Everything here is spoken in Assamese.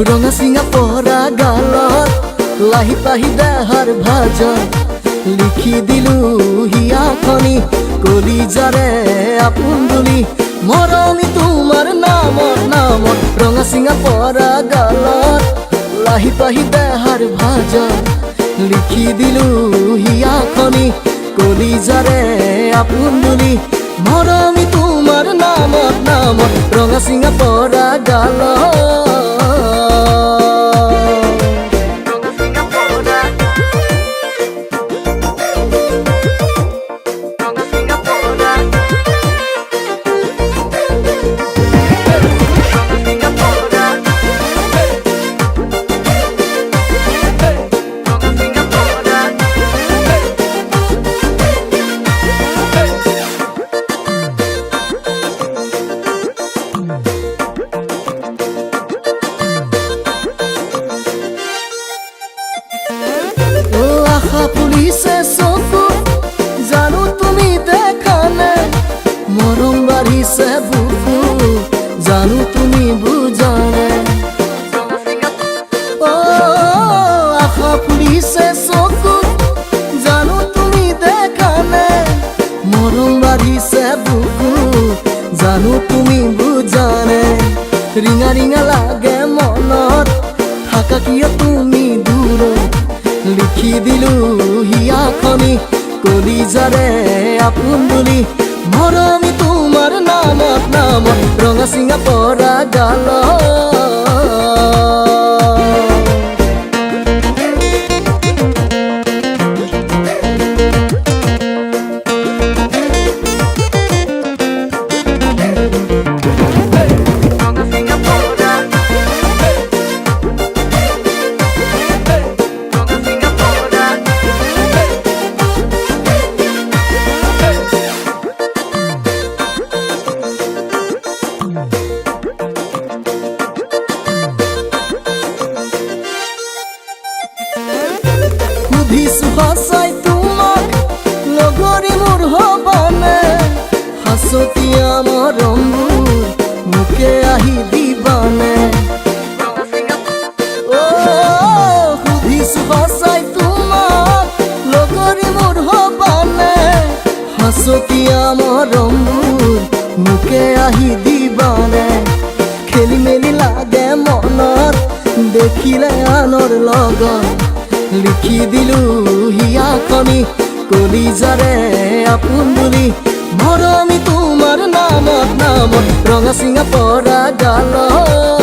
ৰঙা চিঙা পৰা গালত লাহি পাহি দেহাৰ ভাজা লিখি দিলো হিয়াখনি কলিজাৰে আপোন বুলি মৰমি তোমাৰ নামত ৰঙা চিঙা পৰা গালত লাহি পাহি দেহাৰ ভাজা লিখি দিলো হিয়াখনি কলিজাৰে আপোন বুলি মৰমি তোমাৰ নামত ৰঙা চিঙা পৰা গালত পুলিছে চকু জানো তুমি দেখা নাই মৰম বাঢ়িছে বুকু জানো তুমি বুজা নাই আশা পুলিছে চকু জানো তুমি দেখা নাই মৰম বাঢ়িছে বুকু জানো তুমি বুজা নাই ৰিঙা ৰিঙা লাগে মনত থাকা কিয় তুমি দূৰত লিখি দিলো হিয়াখনি কলিজাৰে আপোন বুলি মৰমি তোমাৰ নামত ৰঙা চিঙা পৰা গালত সুধিছো সঁচাই তোমাক লগৰী মোৰ হ'বানে সাঁচতীয়া মৰমবোৰ মোকে আহি দিবানে সুধিছো সঁচাই তোমাক লগৰী মোৰ হ'বানে সাঁচতীয়া মৰমবোৰ মোকে আহি দিবানে খেলি মেলি লাগে মনত দেখিলে আনৰ লগত লিখি দিলো হিয়াখনি কলিজাৰে আপোন বুলি মৰমি তোমাৰ নামত ৰঙা চিঙা পৰা গালত